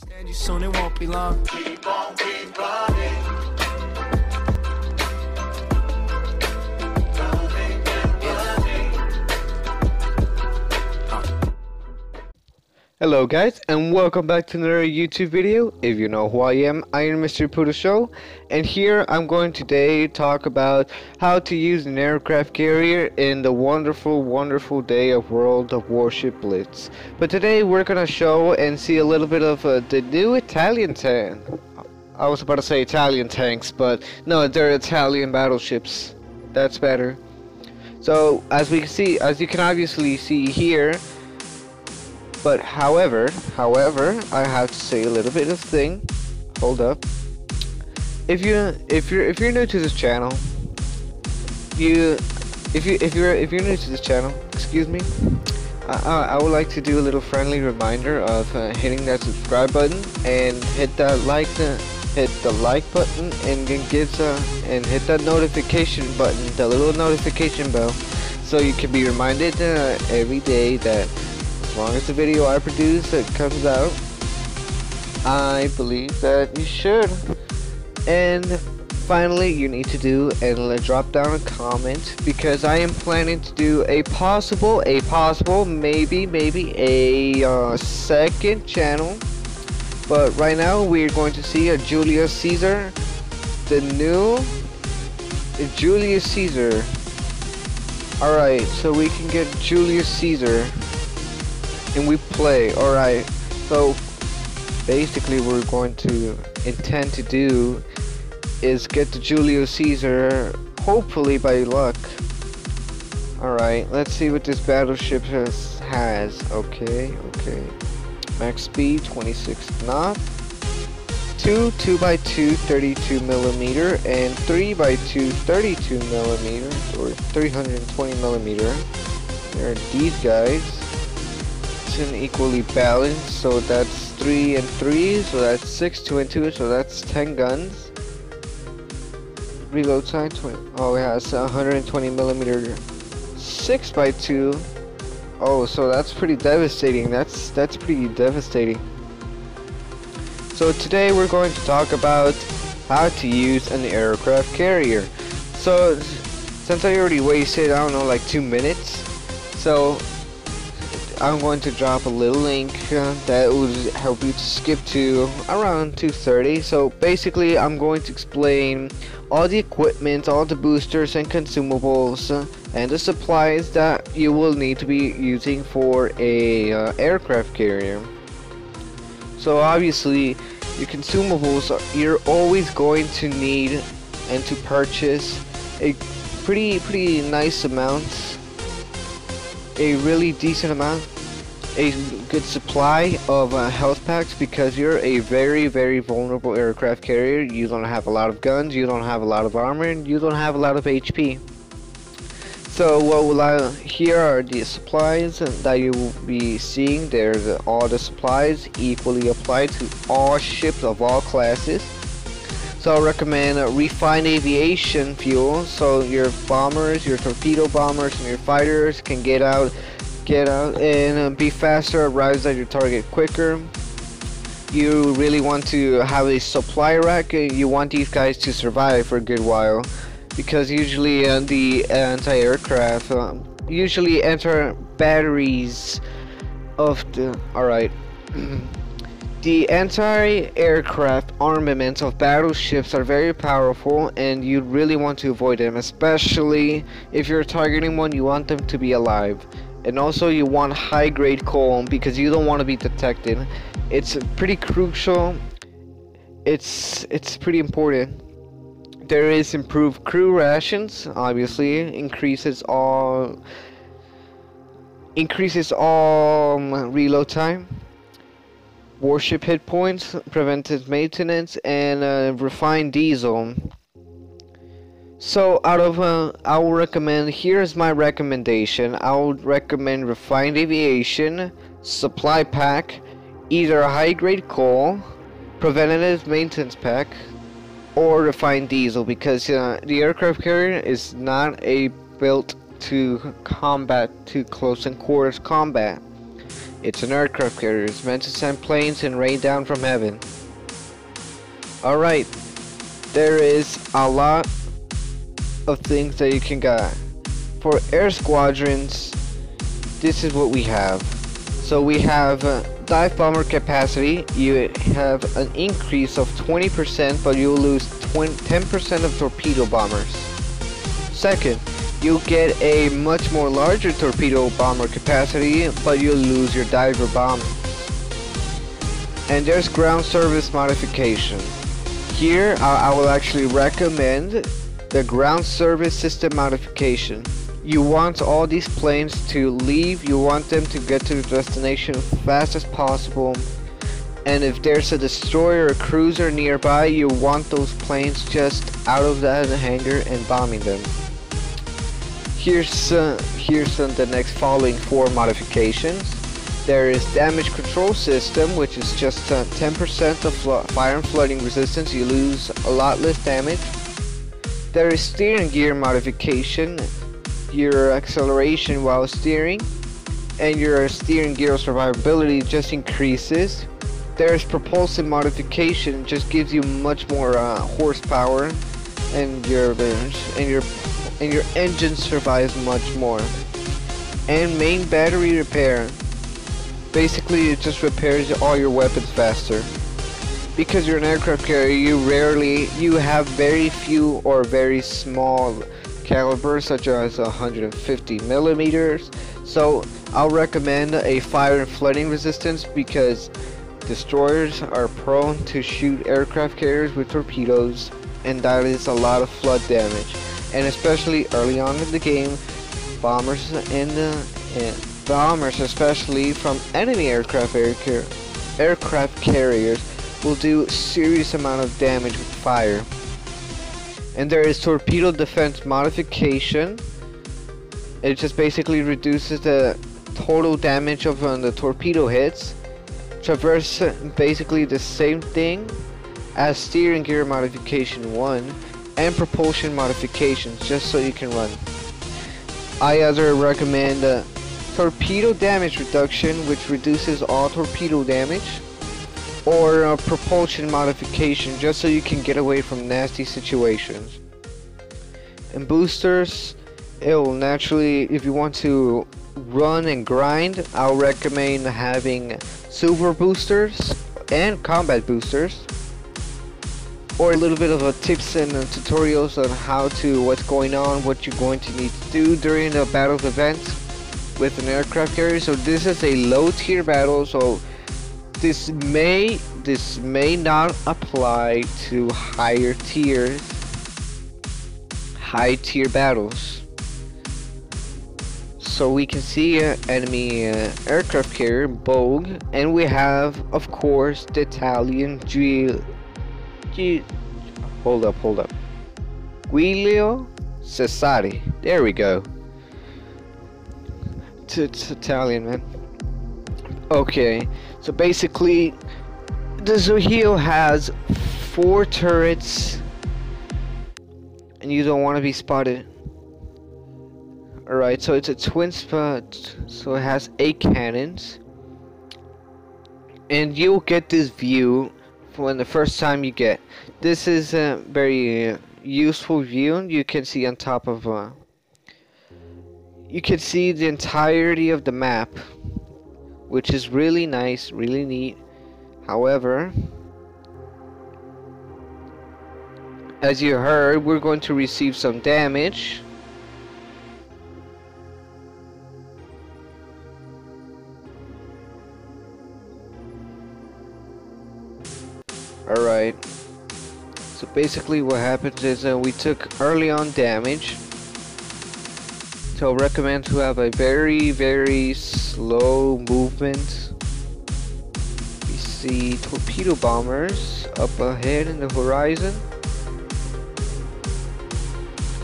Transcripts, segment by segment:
Understand you soon, it won't be long. Keep on, keep running. Hello guys, and welcome back to another YouTube video. If you know who I am Mr. Poodle Show, and here I'm going today talk about how to use an aircraft carrier in the wonderful day of World of Warships Blitz. But today we're gonna show and see a little bit of the new Italian tank. I was about to say Italian tanks, but no, they're Italian battleships. That's better. So as you can obviously see here. But however, I have to say a little bit of thing. Hold up. If you're new to this channel, if you're new to this channel, excuse me, I would like to do a little friendly reminder of hitting that subscribe button and hit the like button and then and hit that notification button, the little notification bell, so you can be reminded every day that as long as the video I produce comes out, I believe that you should. And finally, you need to do and drop down a comment, because I am planning to do a possible, maybe a second channel. But right now we're going to see a Julius Caesar, the new Julius Caesar. Alright, so we can get Julius Caesar and we play. Alright, so basically what we're going to intend to do is get the Julius Caesar, hopefully by luck. Alright, let's see what this battleship has. Okay. Max speed 26 knots, 2x2 32mm, and 3x2 32mm, or 320mm. There are these guys. And equally balanced, so that's 3 and 3, so that's 6, 2 and 2, so that's 10 guns. Reload time 20. Oh, it has 120mm 6x2. Oh, so that's pretty devastating. That's pretty devastating. So today we're going to talk about how to use an aircraft carrier. So since I already wasted, I don't know, like 2 minutes, so I'm going to drop a little link that will help you to skip to around 2:30. So basically I'm going to explain all the equipment, all the boosters and consumables, and the supplies that you will need to be using for a aircraft carrier. So obviously your consumables, you're always going to need and to purchase a pretty nice amount, a really decent amount, a good supply of health packs, because you're a very vulnerable aircraft carrier. You don't have a lot of guns, you don't have a lot of armor, and you don't have a lot of HP. So here are the supplies that you will be seeing. There's all the supplies equally applied to all ships of all classes. So I recommend refined aviation fuel, so your bombers, your torpedo bombers, and your fighters can get out and be faster, arrive at your target quicker. You really want to have a supply rack. You want these guys to survive for a good while, because usually the anti-aircraft usually enter batteries of the The anti-aircraft armaments of battleships are very powerful, and you really want to avoid them, especially if you're targeting one. You want them to be alive. And also you want high-grade coal, because you don't want to be detected. It's pretty crucial. It's pretty important. There is improved crew rations, obviously, increases all reload time, warship hit points, preventive maintenance, and refined diesel. So I will recommend, here's my recommendation. I would recommend refined aviation, supply pack, either a high-grade coal, preventative maintenance pack, or refined diesel, because the aircraft carrier is not built to combat, to close and quarters combat. It's an aircraft carrier. It's meant to send planes and rain down from heaven. Alright, there is a lot of things that you can get. For air squadrons, this is what we have. So we have dive bomber capacity. You have an increase of 20%, but you'll lose 10% of torpedo bombers. Second, you'll get a much more larger torpedo bomber capacity, but you'll lose your diver bomb. And there's ground service modification. Here, I will actually recommend the ground service system modification. You want all these planes to leave, you want them to get to the destination as fast as possible. And if there's a destroyer or cruiser nearby, you want those planes just out of that hangar and bombing them. Here's the next following 4 modifications. There is damage control system, which is just 10% of fire and flooding resistance. You lose a lot less damage. There is steering gear modification. Your acceleration while steering and your steering gear survivability just increases. There's propulsion modification, just gives you much more horsepower, and your engine survives much more. And main battery repair. Basically, it just repairs all your weapons faster. Because you're an aircraft carrier, you have very few or very small calibers, such as 150 millimeters. So I'll recommend a fire and flooding resistance, because destroyers are prone to shoot aircraft carriers with torpedoes, and that is a lot of flood damage. And especially early on in the game, bombers especially from enemy aircraft carriers will do serious amount of damage with fire. And there is torpedo defense modification. It just basically reduces the total damage of the torpedo hits. Traverse, basically the same thing as steering gear modification 1 and propulsion modifications, just so you can run. I either recommend torpedo damage reduction, which reduces all torpedo damage, or propulsion modification, just so you can get away from nasty situations. And boosters, it will naturally, if you want to run and grind, I'll recommend having silver boosters and combat boosters, or a little bit of tips and tutorials on what's going on, what you're going to need to do during the battle event with an aircraft carrier. So this is a low tier battle, so this may not apply to high tier battles. So we can see enemy aircraft carrier Bogue, and we have, of course, the Italian hold up, Giulio Cesare. There we go. It's Italian, man. Okay, so basically the Zuhio has 4 turrets, and you don't want to be spotted. Alright, so it's a twin spot, so it has 8 cannons, and you'll get this view when the first time you get. This is a very useful view. You can see on top of you can see the entirety of the map, which is really nice, really neat. However, as you heard, we're going to receive some damage. Alright, so basically what happens is we took early on damage, so I recommend to have a very slow movement. We see torpedo bombers up ahead in the horizon,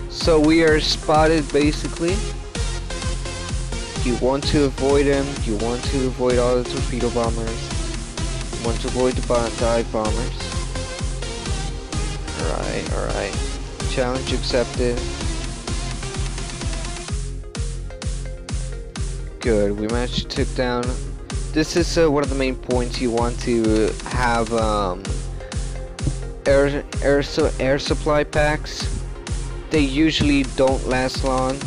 so we are spotted basically. You want to avoid them, you want to avoid all the torpedo bombers. Want to avoid the dive bombers. Alright. Challenge accepted. Good, we managed to take down this is one of the main points. You want to have air supply packs. They usually don't last long.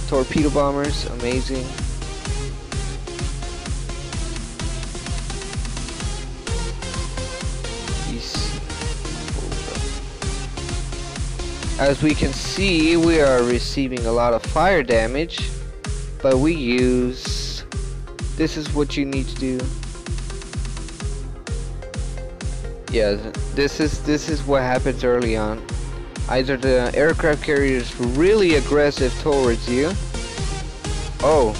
Torpedo bombers, amazing. As we can see, we are receiving a lot of fire damage, but we use, this is what you need to do. Yeah, this is what happens early on. Either the aircraft carrier is really aggressive towards you. Oh,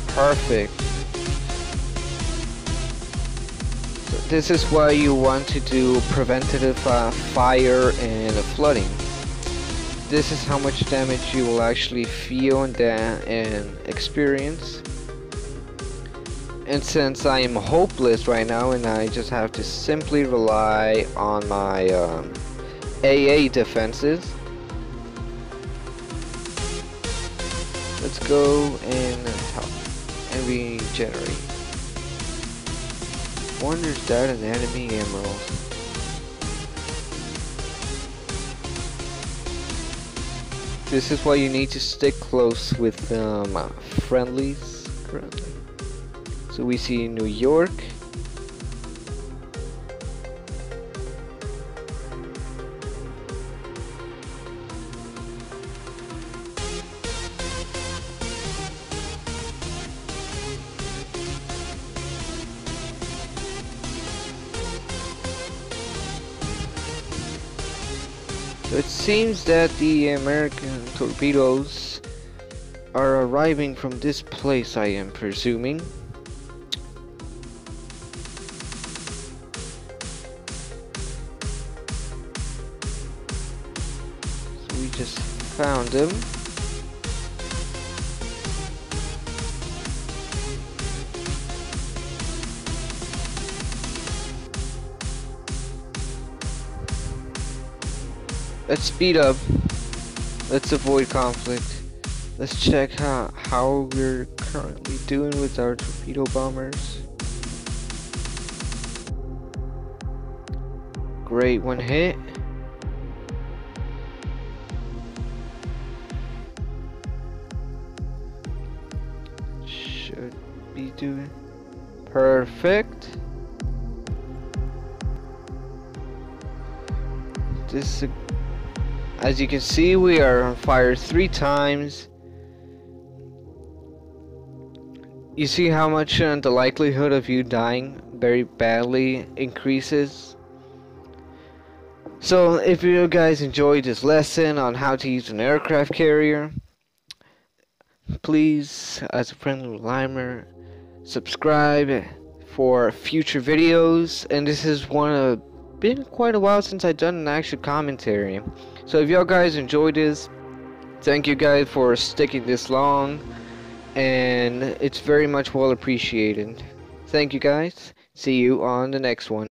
perfect. So this is why you want to do preventative fire and flooding. This is how much damage you will actually feel and experience. And since I am hopeless right now and I just have to simply rely on my AA defenses, let's go and help and regenerate. Wonder is that an enemy emerald? This is why you need to stick close with friendlies currently. So we see New York. So it seems that the American torpedoes are arriving from this place, I am presuming. So we just found them. Let's speed up. Let's avoid conflict. Let's check how we're currently doing with our torpedo bombers. Great, one hit. Should be doing perfect. This is as you can see, we are on fire 3 times. You see how much the likelihood of you dying very badly increases. So if you guys enjoyed this lesson on how to use an aircraft carrier, please, as a friendly reminder, subscribe for future videos. And this is been quite a while since I've done an actual commentary. So if y'all guys enjoyed this, thank you guys for sticking this long, and it's very much well appreciated. Thank you guys. See you on the next one.